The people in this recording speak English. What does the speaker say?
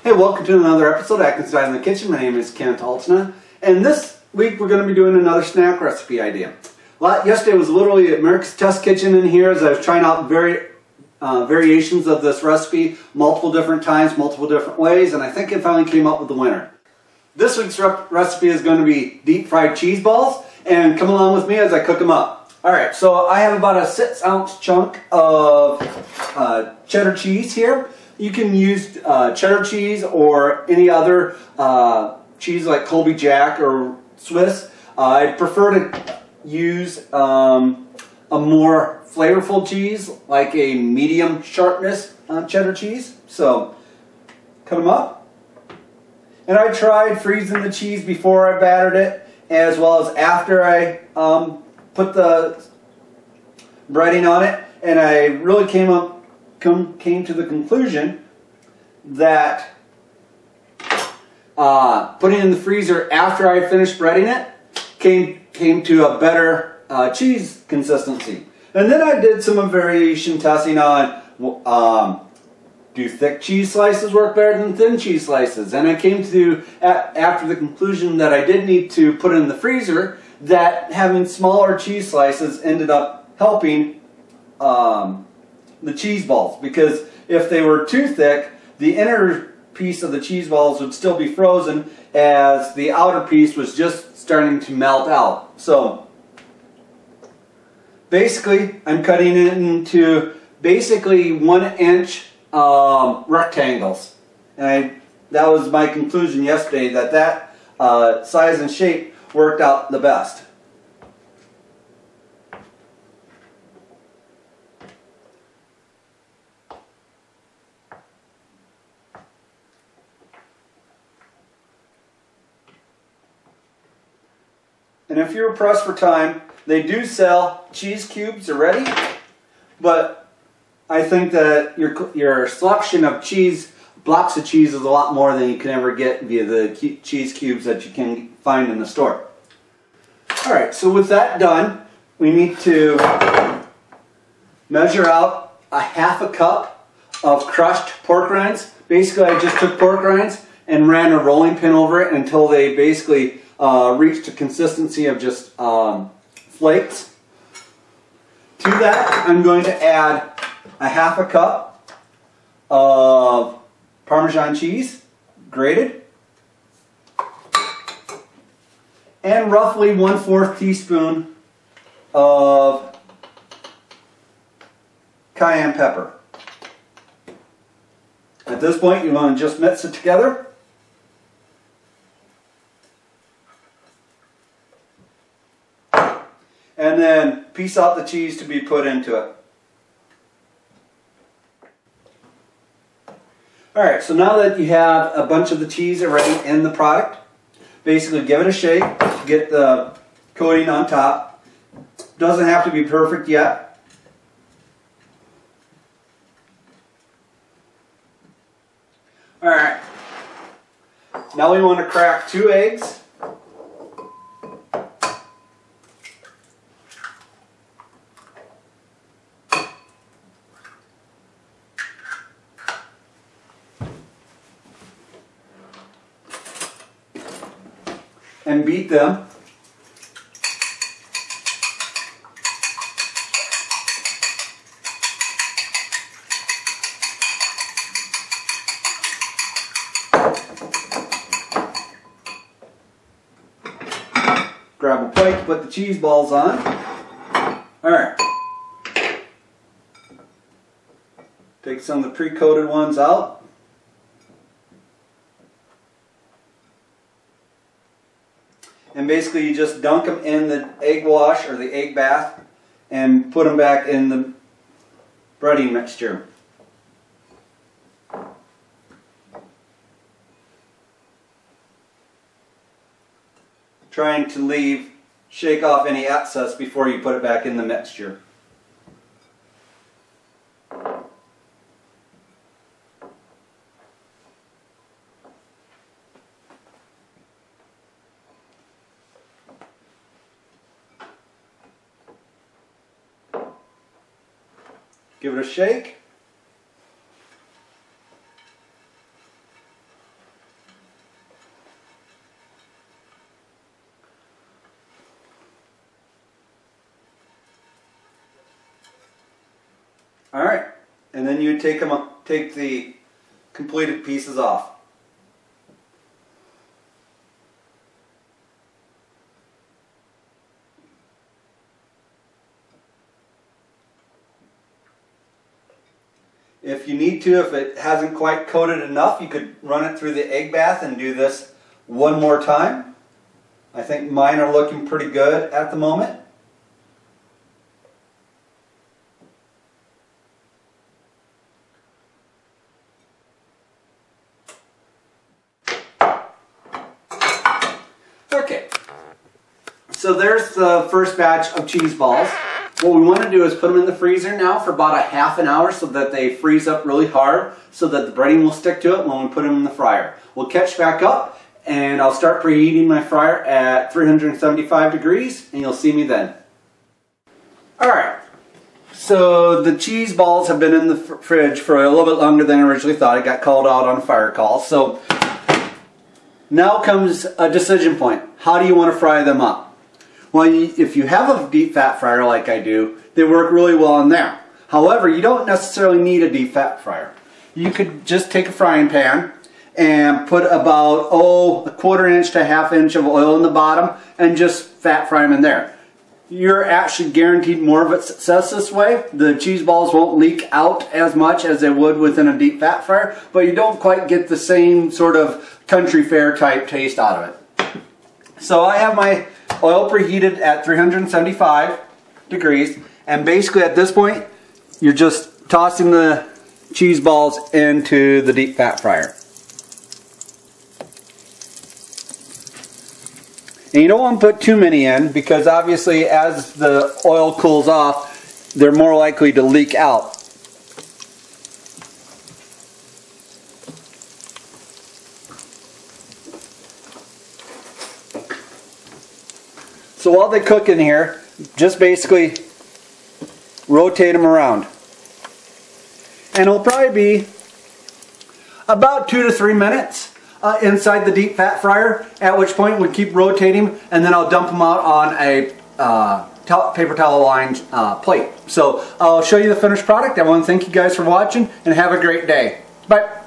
Hey, welcome to another episode of Atkins in the Kitchen. My name is Kent Altena, and this week we're going to be doing another snack recipe idea. Yesterday was literally America's Test Kitchen in here as I was trying out variations of this recipe multiple different times, multiple different ways, and I think it finally came up with the winner. This week's recipe is going to be deep fried cheese balls, and come along with me as I cook them up. Alright, so I have about a 6-ounce chunk of cheddar cheese here. You can use cheddar cheese or any other cheese like Colby Jack or Swiss. I prefer to use a more flavorful cheese, like a medium sharpness cheddar cheese. So, cut them up. And I tried freezing the cheese before I battered it, as well as after I put the breading on it. And I really came to the conclusion that putting it in the freezer after I finished breading it came to a better cheese consistency. And then I did some variation testing on do thick cheese slices work better than thin cheese slices, and I came to after the conclusion that I did need to put it in the freezer, that having smaller cheese slices ended up helping the cheese balls, because if they were too thick, the inner piece of the cheese balls would still be frozen as the outer piece was just starting to melt out. So basically I'm cutting it into basically 1-inch rectangles, and that was my conclusion yesterday, that size and shape worked out the best. And if you're pressed for time, they do sell cheese cubes already, but I think that your selection of blocks of cheese is a lot more than you can ever get via the cheese cubes that you can find in the store. Alright, so with that done, we need to measure out a 1/2 cup of crushed pork rinds. Basically, I just took pork rinds and ran a rolling pin over it until they basically reached a consistency of just flakes. To that, I'm going to add a 1/2 cup of Parmesan cheese, grated, and roughly 1/4 teaspoon of Cayenne Pepper. At this point, you want to just mix it together. And then piece out the cheese to be put into it. Alright, so now that you have a bunch of the cheese already in the product, basically give it a shake, get the coating on top. Doesn't have to be perfect yet. Alright, now we want to crack 2 eggs. And beat them. Grab a plate to put the cheese balls on. Alright. Take some of the pre-coated ones out. And basically you just dunk them in the egg wash or the egg bath and put them back in the breading mixture. Trying to shake off any excess before you put it back in the mixture. Give it a shake. Alright, and then you take the completed pieces off. If you need to, if it hasn't quite coated enough, you could run it through the egg bath and do this one more time. I think mine are looking pretty good at the moment. Okay, so there's the first batch of cheese balls. What we want to do is put them in the freezer now for about a half an hour so that they freeze up really hard so that the breading will stick to it when we put them in the fryer. We'll catch back up and I'll start preheating my fryer at 375 degrees and you'll see me then. Alright, so the cheese balls have been in the fridge for a little bit longer than I originally thought. I got called out on a fire call. So now comes a decision point. How do you want to fry them up? Well, if you have a deep fat fryer like I do, they work really well in there. However, you don't necessarily need a deep fat fryer. You could just take a frying pan and put about, a 1/4 inch to 1/2 inch of oil in the bottom and just fat fry them in there. You're actually guaranteed more of a success this way. The cheese balls won't leak out as much as they would within a deep fat fryer, but you don't quite get the same sort of country fare type taste out of it. So I have my oil preheated at 375 degrees, and basically at this point you're just tossing the cheese balls into the deep fat fryer. And you don't want to put too many in because obviously as the oil cools off they're more likely to leak out. So while they cook in here, just basically rotate them around. And it'll probably be about 2 to 3 minutes inside the deep fat fryer, at which point we keep rotating and then I'll dump them out on a paper towel lined plate. So I'll show you the finished product. I want to thank you guys for watching and have a great day. Bye.